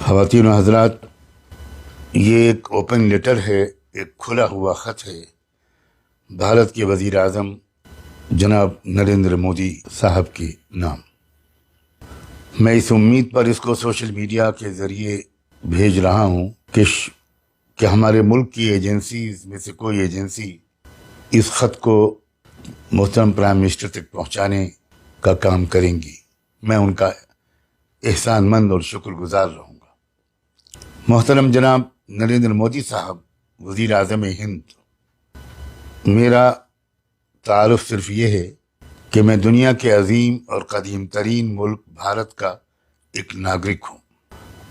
خواتین و حضرات، یہ ایک اوپن لیٹر ہے، ایک کھلا ہوا خط ہے بھارت کے وزیر اعظم جناب نریندر مودی صاحب کے نام۔ میں اس امید پر اس کو سوشل میڈیا کے ذریعے بھیج رہا ہوں کہ ہمارے ملک کی ایجنسیز میں سے کوئی ایجنسی اس خط کو محترم پرائم منسٹر تک پہنچانے کا کام کریں گی۔ میں ان کا احسان مند اور شکر گزار رہوں گا۔ محترم جناب نریندر مودی صاحب، وزیر اعظم ہند، میرا تعارف صرف یہ ہے کہ میں دنیا کے عظیم اور قدیم ترین ملک بھارت کا ایک ناگرک ہوں،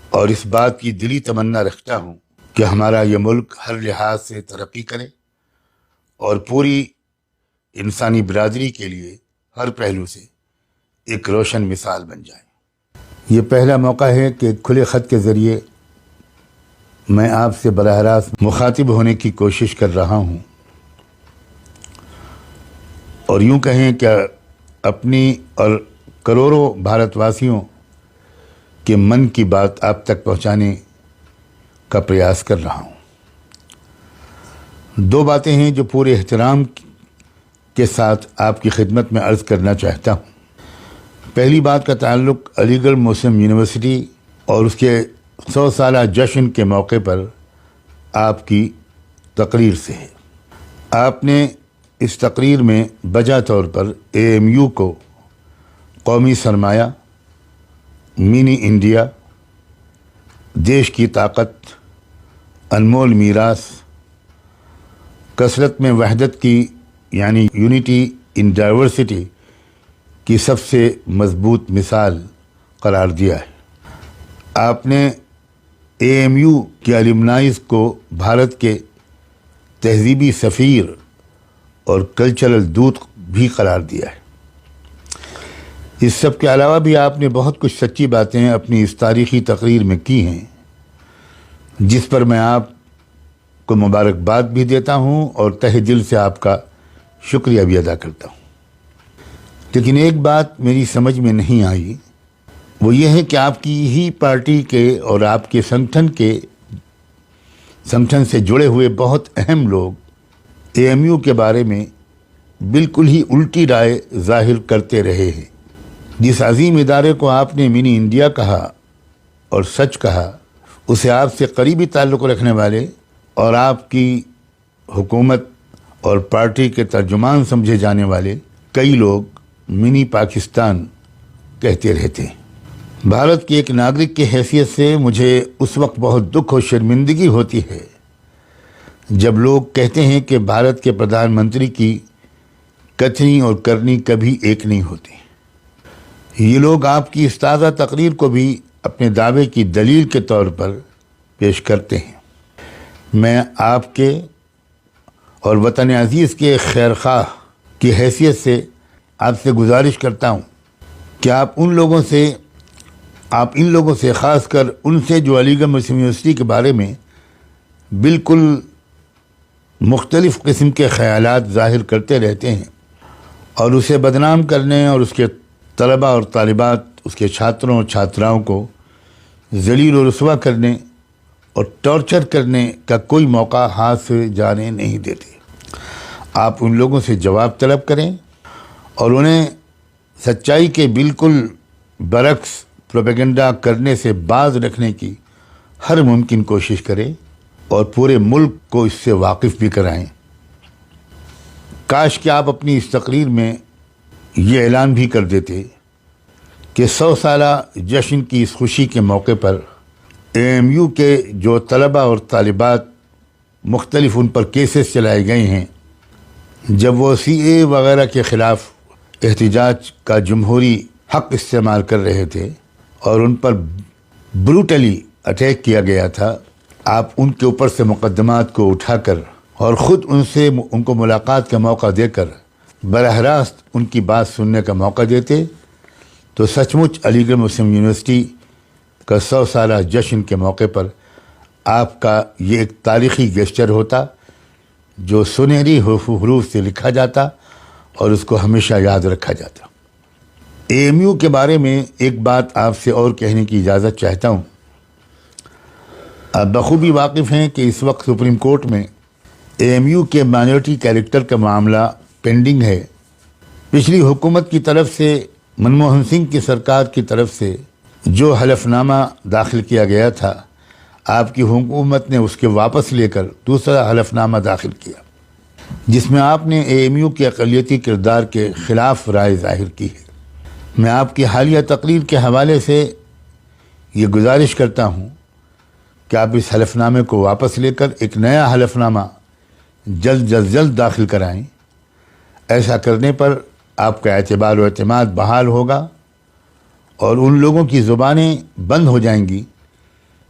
اور اس بات کی دلی تمنا رکھتا ہوں کہ ہمارا یہ ملک ہر لحاظ سے ترقی کرے اور پوری انسانی برادری کے لیے ہر پہلو سے ایک روشن مثال بن جائے۔ یہ پہلا موقع ہے کہ کھلے خط کے ذریعے میں آپ سے براہ راست مخاطب ہونے کی کوشش کر رہا ہوں، اور یوں کہیں کہ اپنی اور کروڑوں بھارت واسیوں کے من کی بات آپ تک پہنچانے کا پریاس کر رہا ہوں۔ دو باتیں ہیں جو پورے احترام کے ساتھ آپ کی خدمت میں عرض کرنا چاہتا ہوں۔ پہلی بات کا تعلق علی گڑھ مسلم یونیورسٹی اور اس کے 100 سالہ جشن کے موقع پر آپ کی تقریر سے ہے۔ آپ نے اس تقریر میں بجا طور پر AMU کو قومی سرمایہ، منی انڈیا، دیش کی طاقت، انمول میراث، کثرت میں وحدت کی یعنی یونٹی ان ڈائیورسٹی کی سب سے مضبوط مثال قرار دیا ہے۔ آپ نے AMU کے الومنائز کو بھارت کے تہذیبی سفیر اور کلچرل دودت بھی قرار دیا ہے۔ اس سب کے علاوہ بھی آپ نے بہت کچھ سچی باتیں اپنی اس تاریخی تقریر میں کی ہیں، جس پر میں آپ کو مبارکباد بھی دیتا ہوں اور تہ دل سے آپ کا شکریہ بھی ادا کرتا ہوں۔ لیکن ایک بات میری سمجھ میں نہیں آئی، وہ یہ ہے کہ آپ کی ہی پارٹی کے اور آپ کے سنگٹھن سے جڑے ہوئے بہت اہم لوگ AMU کے بارے میں بالکل ہی الٹی رائے ظاہر کرتے رہے ہیں۔ جس عظیم ادارے کو آپ نے منی انڈیا کہا اور سچ کہا، اسے آپ سے قریبی تعلق رکھنے والے اور آپ کی حکومت اور پارٹی کے ترجمان سمجھے جانے والے کئی لوگ منی پاکستان کہتے رہتے ہیں۔ بھارت کے ایک ناگرک کی حیثیت سے مجھے اس وقت بہت دکھ اور شرمندگی ہوتی ہے جب لوگ کہتے ہیں کہ بھارت کے پردھان منتری کی کتھنی اور کرنی کبھی ایک نہیں ہوتی۔ یہ لوگ آپ کی اس تازہ تقریر کو بھی اپنے دعوے کی دلیل کے طور پر پیش کرتے ہیں۔ میں آپ کے اور وطن عزیز کے خیر خواہ کی حیثیت سے آپ سے گزارش کرتا ہوں کہ آپ ان لوگوں سے خاص کر ان سے جو علی گڑھ مسلم یونیورسٹی کے بارے میں بالکل مختلف قسم کے خیالات ظاہر کرتے رہتے ہیں اور اسے بدنام کرنے اور اس کے طلباء اور طالبات، اس کے چھاتروں اور چھاتراؤں کو ذلیل و رسوا کرنے اور ٹارچر کرنے کا کوئی موقع ہاتھ سے جانے نہیں دیتے۔ آپ ان لوگوں سے جواب طلب کریں اور انہیں سچائی کے بالکل برعکس پروپیگنڈا کرنے سے باز رکھنے کی ہر ممکن کوشش کریں اور پورے ملک کو اس سے واقف بھی کرائیں۔ کاش کہ آپ اپنی اس تقریر میں یہ اعلان بھی کر دیتے کہ 100 سالہ جشن کی اس خوشی کے موقع پر AMU کے جو طلباء اور طالبات مختلف ان پر کیسز چلائے گئے ہیں، جب وہ CAA وغیرہ کے خلاف احتجاج کا جمہوری حق استعمال کر رہے تھے اور ان پر بروٹلی اٹیک کیا گیا تھا، آپ ان کے اوپر سے مقدمات کو اٹھا کر اور خود ان کو ملاقات کا موقع دے کر براہ راست ان کی بات سننے کا موقع دیتے تو سچ مچ علی گڑھ مسلم یونیورسٹی کا 100 سالہ جشن کے موقع پر آپ کا یہ ایک تاریخی گیسچر ہوتا جو سنہری حروف سے لکھا جاتا اور اس کو ہمیشہ یاد رکھا جاتا۔ AMU کے بارے میں ایک بات آپ سے اور کہنے کی اجازت چاہتا ہوں آپ بخوبی واقف ہیں کہ اس وقت سپریم کورٹ میں AMU کے مائنورٹی کیریکٹر کا معاملہ پینڈنگ ہے۔ پچھلی حکومت کی طرف سے، منموہن سنگھ کی سرکار کی طرف سے جو حلف نامہ داخل کیا گیا تھا، آپ کی حکومت نے اس کے واپس لے کر دوسرا حلف نامہ داخل کیا، جس میں آپ نے AMU کے اقلیتی کردار کے خلاف رائے ظاہر کی ہے۔ میں آپ کی حالیہ تقریر کے حوالے سے یہ گزارش کرتا ہوں کہ آپ اس حلف نامے کو واپس لے کر ایک نیا حلف نامہ جلد داخل کرائیں۔ ایسا کرنے پر آپ کا اعتبار و اعتماد بحال ہوگا اور ان لوگوں کی زبانیں بند ہو جائیں گی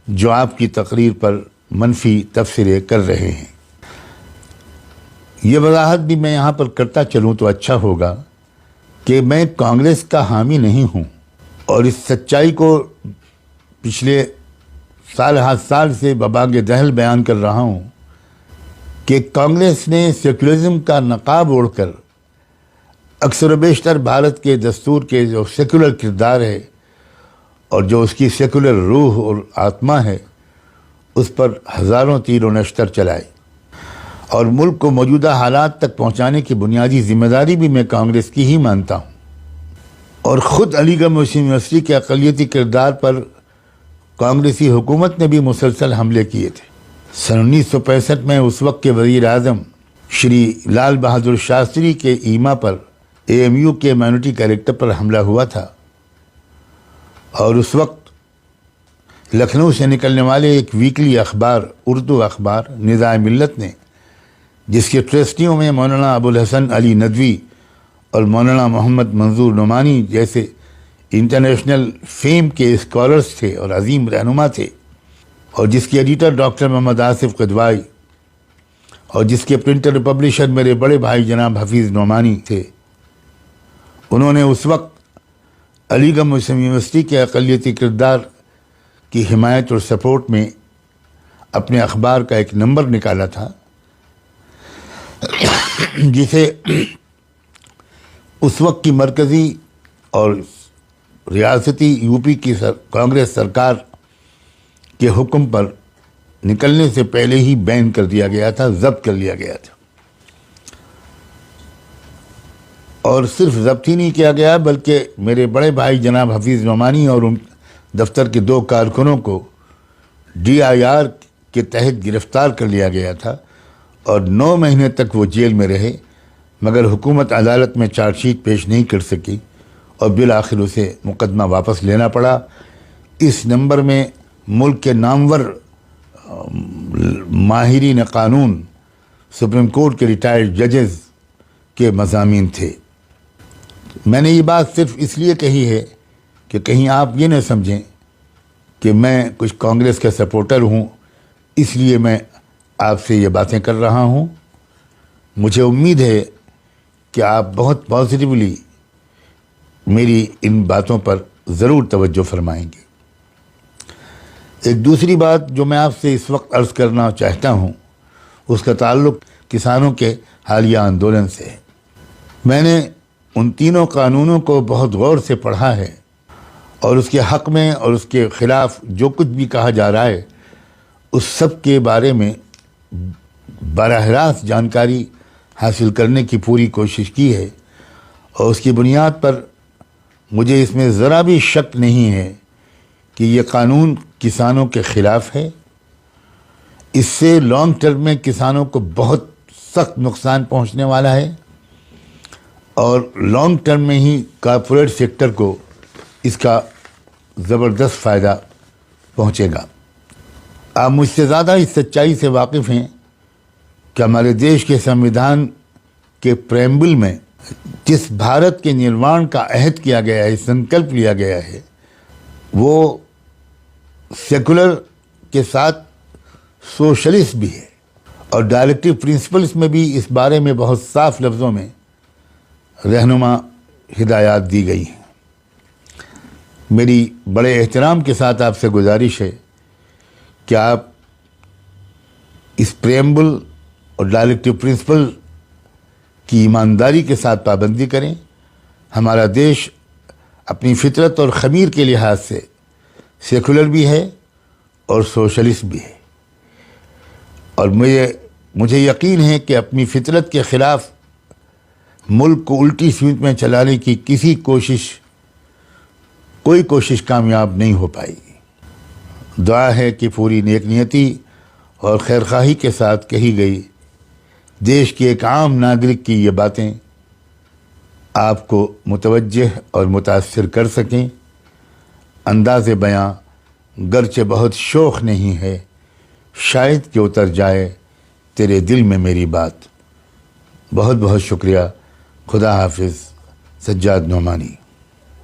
جو آپ کی تقریر پر منفی تبصرے کر رہے ہیں۔ یہ وضاحت بھی میں یہاں پر کرتا چلوں تو اچھا ہوگا کہ میں کانگریس کا حامی نہیں ہوں، اور اس سچائی کو پچھلے سال سے ببانگ دہل بیان کر رہا ہوں کہ کانگریس نے سیکولرزم کا نقاب اوڑھ کر اکثر و بیشتر بھارت کے دستور کے جو سیکولر کردار ہے اور جو اس کی سیکولر روح اور آتما ہے، اس پر ہزاروں تیر و نشتر چلائے، اور ملک کو موجودہ حالات تک پہنچانے کی بنیادی ذمہ داری بھی میں کانگریس کی ہی مانتا ہوں۔ اور خود علی گڑھ مسلم یونیورسٹی کے اقلیتی کردار پر کانگریسی حکومت نے بھی مسلسل حملے کیے تھے۔ سن 1965 میں اس وقت کے وزیر اعظم شری لال بہادر شاستری کے ایما پر AMU کے مائنورٹی کیریکٹر پر حملہ ہوا تھا، اور اس وقت لکھنؤ سے نکلنے والے ایک ویکلی اخبار، اردو اخبار ندائے ملت نے، جس کے ٹرسٹیوں میں مولانا ابوالحسن علی ندوی اور مولانا محمد منظور نعمانی جیسے انٹرنیشنل فیم کے اسکالرز تھے اور عظیم رہنما تھے، اور جس کے ایڈیٹر ڈاکٹر محمد آصف قدوائی اور جس کے پرنٹر پبلشر میرے بڑے بھائی جناب حفیظ نعمانی تھے، انہوں نے اس وقت علی گڑھ مسلم یونیورسٹی کے اقلیتی کردار کی حمایت اور سپورٹ میں اپنے اخبار کا ایک نمبر نکالا تھا، جسے اس وقت کی مرکزی اور ریاستی UP کی کانگریس سرکار کے حکم پر نکلنے سے پہلے ہی بین کر دیا گیا تھا، ضبط کر لیا گیا تھا۔ اور صرف ضبط ہی نہیں کیا گیا بلکہ میرے بڑے بھائی جناب حفیظ نعمانی اور ان دفتر کے 2 کارکنوں کو DIR کے تحت گرفتار کر لیا گیا تھا، اور 9 مہینے تک وہ جیل میں رہے، مگر حکومت عدالت میں چارج شیٹ پیش نہیں کر سکی اور بالآخر اسے مقدمہ واپس لینا پڑا۔ اس نمبر میں ملک کے نامور ماہرین قانون، سپریم کورٹ کے ریٹائرڈ ججز کے مضامین تھے۔ میں نے یہ بات صرف اس لیے کہی ہے کہ کہیں آپ یہ نہ سمجھیں کہ میں کچھ کانگریس کا سپورٹر ہوں، اس لیے میں آپ سے یہ باتیں کر رہا ہوں۔ مجھے امید ہے کہ آپ بہت پازیٹیولی میری ان باتوں پر ضرور توجہ فرمائیں گے۔ ایک دوسری بات جو میں آپ سے اس وقت عرض کرنا چاہتا ہوں، اس کا تعلق کسانوں کے حالیہ آندولن سے ہے۔ میں نے ان تینوں قانونوں کو بہت غور سے پڑھا ہے، اور اس کے حق میں اور اس کے خلاف جو کچھ بھی کہا جا رہا ہے، اس سب کے بارے میں براہ راست جانکاری حاصل کرنے کی پوری کوشش کی ہے، اور اس کی بنیاد پر مجھے اس میں ذرا بھی شک نہیں ہے کہ یہ قانون کسانوں کے خلاف ہے۔ اس سے لانگ ٹرم میں کسانوں کو بہت سخت نقصان پہنچنے والا ہے، اور لانگ ٹرم میں ہی کارپوریٹ سیکٹر کو اس کا زبردست فائدہ پہنچے گا۔ آپ مجھ سے زیادہ اس سچائی سے واقف ہیں کہ ہمارے دیش کے سنویدھان کے پریمبل میں جس بھارت کے نروان کا عہد کیا گیا ہے، سنکلپ لیا گیا ہے، وہ سیکولر کے ساتھ سوشلسٹ بھی ہے، اور ڈائریکٹو پرنسپلز میں بھی اس بارے میں بہت صاف لفظوں میں رہنما ہدایات دی گئی ہیں۔ میری بڑے احترام کے ساتھ آپ سے گزارش ہے کہ آپ اس پریمبل اور ڈائریکٹو پرنسپل کی ایمانداری کے ساتھ پابندی کریں۔ ہمارا دیش اپنی فطرت اور خمیر کے لحاظ سے سیکولر بھی ہے اور سوشلسٹ بھی ہے، اور مجھے یقین ہے کہ اپنی فطرت کے خلاف ملک کو الٹی سمت میں چلانے کی کوئی کوشش کامیاب نہیں ہو پائے گی۔ دعا ہے کہ پوری نیک نیتی اور خیرخواہی کے ساتھ کہی گئی دیش کے ایک عام ناگرک کی یہ باتیں آپ کو متوجہ اور متاثر کر سکیں۔ انداز بیاں گرچہ بہت شوخ نہیں ہے، شاید کہ اتر جائے تیرے دل میں میری بات۔ بہت بہت شکریہ۔ خدا حافظ۔ سجاد نعمانی۔